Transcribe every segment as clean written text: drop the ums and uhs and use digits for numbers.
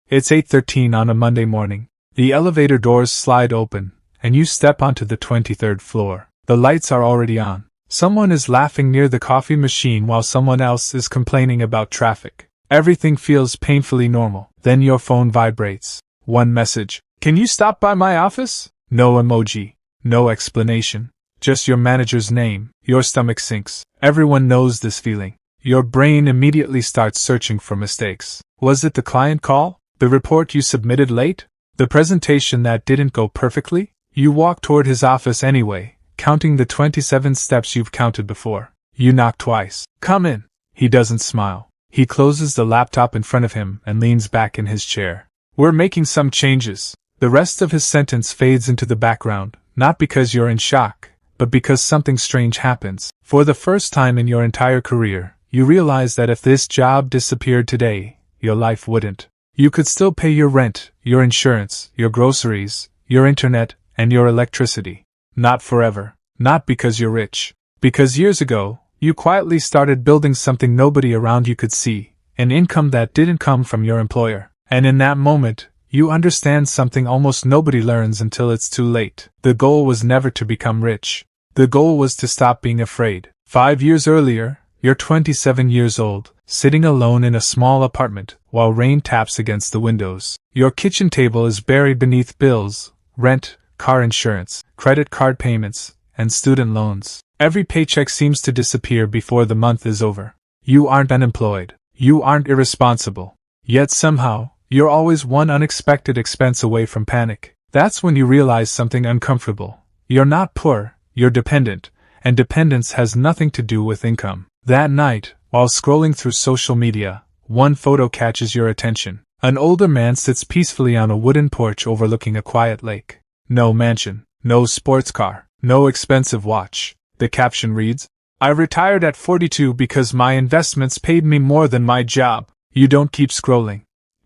It's 8:13 on a Monday morning. The elevator doors slide open, and you step onto the 23rd floor. The lights are already on. Someone is laughing near the coffee machine while someone else is complaining about traffic. Everything feels painfully normal. Then your phone vibrates. One message. Can you stop by my office? No emoji. No explanation. Just your manager's name. Your stomach sinks. Everyone knows this feeling. Your brain immediately starts searching for mistakes. Was it the client call? The report you submitted late? The presentation that didn't go perfectly? You walk toward his office anyway, counting the 27 steps you've counted before. You knock twice. Come in. He doesn't smile. He closes the laptop in front of him and leans back in his chair. We're making some changes. The rest of his sentence fades into the background, not because you're in shock, but because something strange happens. For the first time in your entire career, you realize that if this job disappeared today, your life wouldn't. You could still pay your rent, your insurance, your groceries, your internet, and your electricity. Not forever. Not because you're rich. Because years ago, you quietly started building something nobody around you could see, an income that didn't come from your employer. And in that moment, you understand something almost nobody learns until it's too late. The goal was never to become rich. The goal was to stop being afraid. 5 years earlier, you're 27 years old, sitting alone in a small apartment, while rain taps against the windows. Your kitchen table is buried beneath bills, rent, car insurance, credit card payments, and student loans. Every paycheck seems to disappear before the month is over. You aren't unemployed. You aren't irresponsible. Yet somehow, you're always one unexpected expense away from panic. That's when you realize something uncomfortable. You're not poor, you're dependent, and dependence has nothing to do with income. That night, while scrolling through social media, one photo catches your attention. An older man sits peacefully on a wooden porch overlooking a quiet lake. No mansion, no sports car, no expensive watch. The caption reads, "I retired at 42 because my investments paid me more than my job." You don't keep scrolling.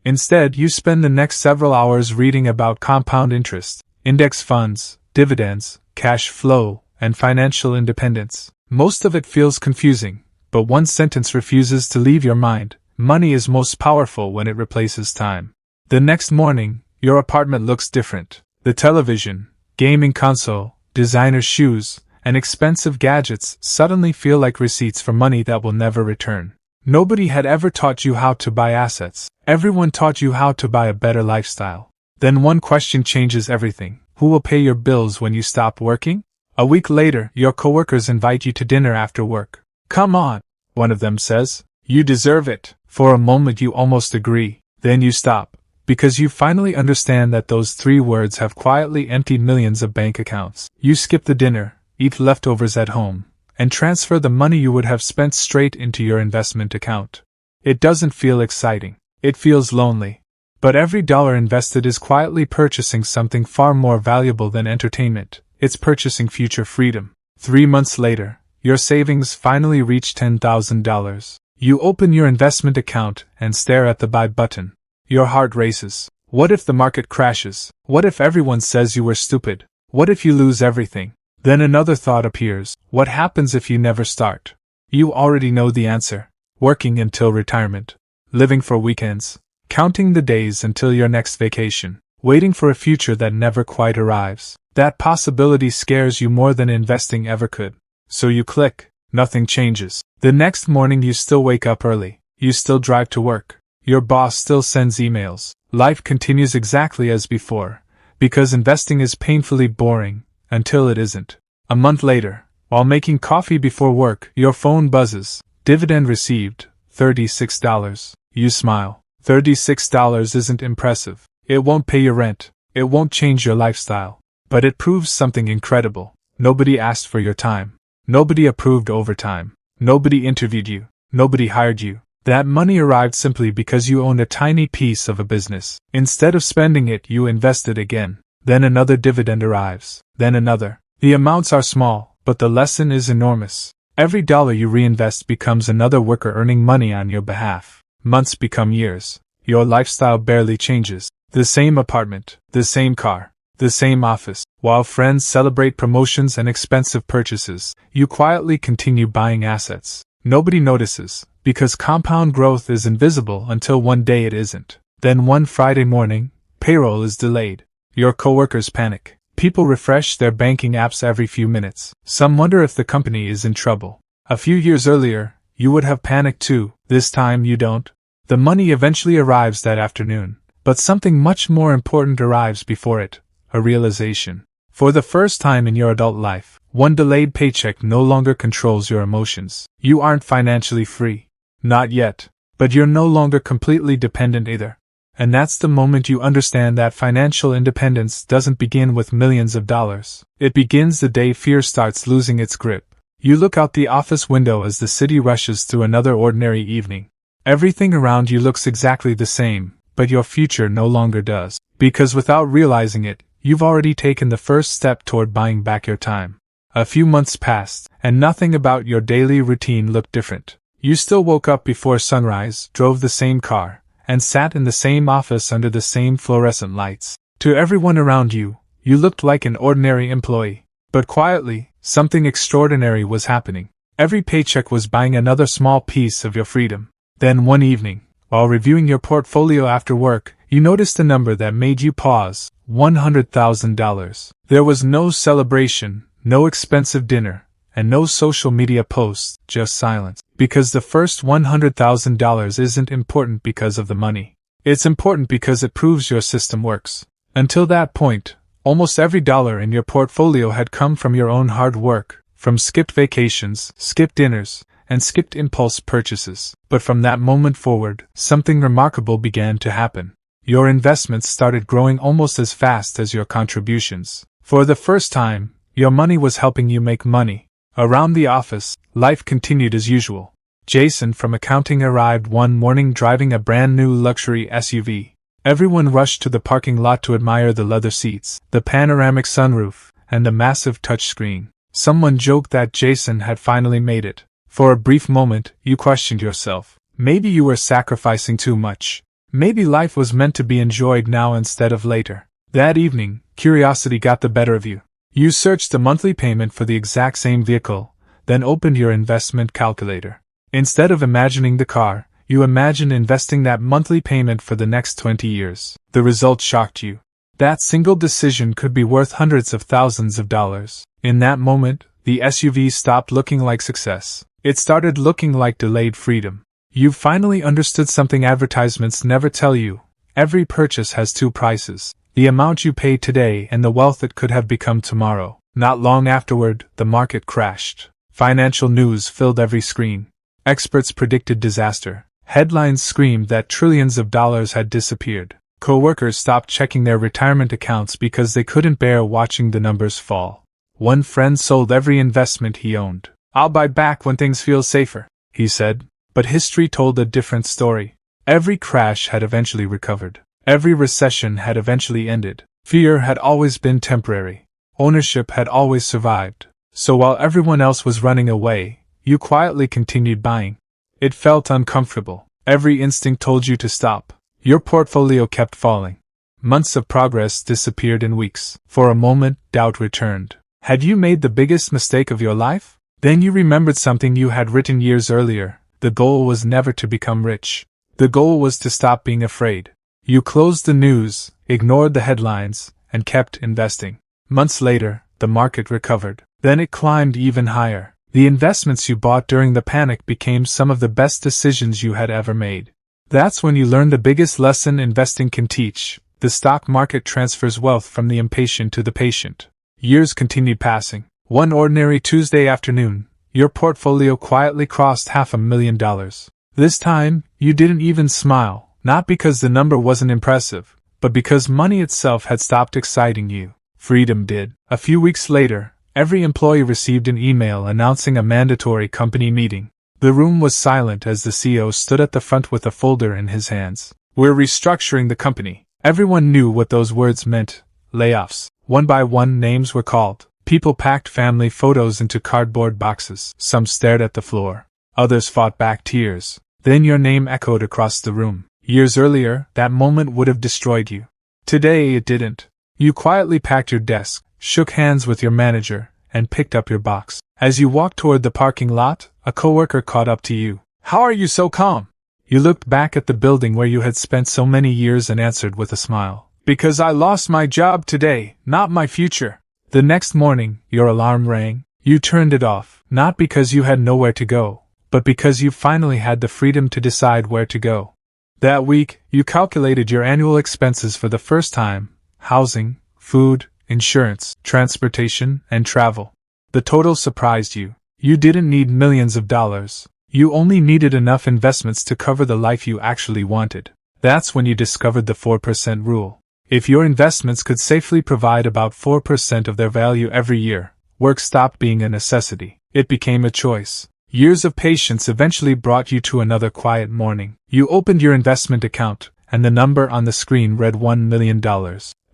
Instead, you spend the next several hours reading about compound interest, index funds, dividends, cash flow, and financial independence. Most of it feels confusing, but one sentence refuses to leave your mind. Money is most powerful when it replaces time. The next morning, your apartment looks different. The television, gaming console, designer shoes, and expensive gadgets suddenly feel like receipts for money that will never return. Nobody had ever taught you how to buy assets. Everyone taught you how to buy a better lifestyle. Then one question changes everything. Who will pay your bills when you stop working? A week later, your coworkers invite you to dinner after work. "Come on," one of them says. "You deserve it." For a moment you almost agree. Then you stop, because you finally understand that those 3 words have quietly emptied millions of bank accounts. You skip the dinner, eat leftovers at home, and transfer the money you would have spent straight into your investment account. It doesn't feel exciting. It feels lonely. But every dollar invested is quietly purchasing something far more valuable than entertainment. It's purchasing future freedom. 3 months later, your savings finally reach $10,000. You open your investment account and stare at the buy button. Your heart races. What if the market crashes? What if everyone says you were stupid? What if you lose everything? Then another thought appears. What happens if you never start? You already know the answer. Working until retirement. Living for weekends. Counting the days until your next vacation. Waiting for a future that never quite arrives. That possibility scares you more than investing ever could. So you click. Nothing changes. The next morning you still wake up early. You still drive to work. Your boss still sends emails. Life continues exactly as before, because investing is painfully boring, until it isn't. A month later, while making coffee before work, your phone buzzes. Dividend received, $36. You smile. $36 isn't impressive. It won't pay your rent. It won't change your lifestyle. But it proves something incredible. Nobody asked for your time. Nobody approved overtime. Nobody interviewed you. Nobody hired you. That money arrived simply because you owned a tiny piece of a business. Instead of spending it, you invested again. Then another dividend arrives. Then another. The amounts are small, but the lesson is enormous. Every dollar you reinvest becomes another worker earning money on your behalf. Months become years. Your lifestyle barely changes. The same apartment, the same car, the same office. While friends celebrate promotions and expensive purchases, you quietly continue buying assets. Nobody notices, because compound growth is invisible until one day it isn't. Then one Friday morning, payroll is delayed. Your coworkers panic. People refresh their banking apps every few minutes. Some wonder if the company is in trouble. A few years earlier, you would have panicked too. This time you don't. The money eventually arrives that afternoon, but something much more important arrives before it: a realization. For the first time in your adult life, one delayed paycheck no longer controls your emotions. You aren't financially free. Not yet. But you're no longer completely dependent either. And that's the moment you understand that financial independence doesn't begin with millions of dollars. It begins the day fear starts losing its grip. You look out the office window as the city rushes through another ordinary evening. Everything around you looks exactly the same, but your future no longer does. Because without realizing it, you've already taken the first step toward buying back your time. A few months passed, and nothing about your daily routine looked different. You still woke up before sunrise, drove the same car, and sat in the same office under the same fluorescent lights. To everyone around you, you looked like an ordinary employee. But quietly, something extraordinary was happening. Every paycheck was buying another small piece of your freedom. Then one evening, while reviewing your portfolio after work, you noticed a number that made you pause: $100,000. There was no celebration, no expensive dinner, and no social media posts, just silence. Because the first $100,000 isn't important because of the money. It's important because it proves your system works. Until that point, almost every dollar in your portfolio had come from your own hard work, from skipped vacations, skipped dinners, and skipped impulse purchases. But from that moment forward, something remarkable began to happen. Your investments started growing almost as fast as your contributions. For the first time, your money was helping you make money. Around the office, life continued as usual. Jason from accounting arrived one morning driving a brand new luxury SUV. Everyone rushed to the parking lot to admire the leather seats, the panoramic sunroof, and the massive touchscreen. Someone joked that Jason had finally made it. For a brief moment, you questioned yourself. Maybe you were sacrificing too much. Maybe life was meant to be enjoyed now instead of later. That evening, curiosity got the better of you. You searched the monthly payment for the exact same vehicle, then opened your investment calculator. Instead of imagining the car, you imagined investing that monthly payment for the next 20 years. The result shocked you. That single decision could be worth hundreds of thousands of dollars. In that moment, the SUV stopped looking like success. It started looking like delayed freedom. You finally understood something advertisements never tell you. Every purchase has two prices: the amount you pay today and the wealth it could have become tomorrow. Not long afterward, the market crashed. Financial news filled every screen. Experts predicted disaster. Headlines screamed that trillions of dollars had disappeared. Co-workers stopped checking their retirement accounts because they couldn't bear watching the numbers fall. One friend sold every investment he owned. "I'll buy back when things feel safer," he said. But history told a different story. Every crash had eventually recovered. Every recession had eventually ended. Fear had always been temporary. Ownership had always survived. So while everyone else was running away, you quietly continued buying. It felt uncomfortable. Every instinct told you to stop. Your portfolio kept falling. Months of progress disappeared in weeks. For a moment, doubt returned. Had you made the biggest mistake of your life? Then you remembered something you had written years earlier. The goal was never to become rich. The goal was to stop being afraid. You closed the news, ignored the headlines, and kept investing. Months later, the market recovered. Then it climbed even higher. The investments you bought during the panic became some of the best decisions you had ever made. That's when you learned the biggest lesson investing can teach. The stock market transfers wealth from the impatient to the patient. Years continued passing. One ordinary Tuesday afternoon, your portfolio quietly crossed $500,000. This time, you didn't even smile, not because the number wasn't impressive, but because money itself had stopped exciting you. Freedom did. A few weeks later, every employee received an email announcing a mandatory company meeting. The room was silent as the CEO stood at the front with a folder in his hands. "We're restructuring the company." Everyone knew what those words meant. Layoffs. One by one, names were called. People packed family photos into cardboard boxes. Some stared at the floor. Others fought back tears. Then your name echoed across the room. Years earlier, that moment would have destroyed you. Today it didn't. You quietly packed your desk, shook hands with your manager, and picked up your box. As you walked toward the parking lot, a coworker caught up to you. "How are you so calm? You looked back at the building where you had spent so many years and answered with a smile. Because I lost my job today, not my future. The next morning, your alarm rang. You turned it off, not because you had nowhere to go, but because you finally had the freedom to decide where to go. That week, you calculated your annual expenses for the first time: housing, food, insurance, transportation, and travel. The total surprised you. You didn't need millions of dollars. You only needed enough investments to cover the life you actually wanted. That's when you discovered the 4% rule. If your investments could safely provide about 4% of their value every year, work stopped being a necessity. It became a choice. Years of patience eventually brought you to another quiet morning. You opened your investment account, and the number on the screen read $1 million.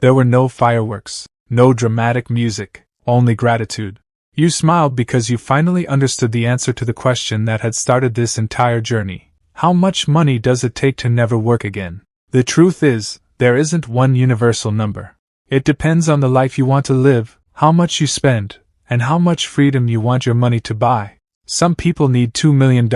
There were no fireworks, no dramatic music, only gratitude. You smiled because you finally understood the answer to the question that had started this entire journey. How much money does it take to never work again? The truth is, there isn't one universal number. It depends on the life you want to live, how much you spend, and how much freedom you want your money to buy. Some people need $2 million,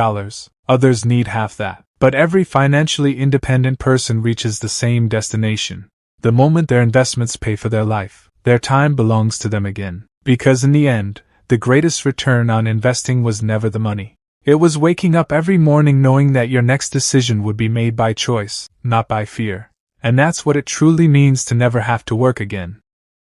others need half that. But every financially independent person reaches the same destination. The moment their investments pay for their life, their time belongs to them again. Because in the end, the greatest return on investing was never the money. It was waking up every morning knowing that your next decision would be made by choice, not by fear. And that's what it truly means to never have to work again.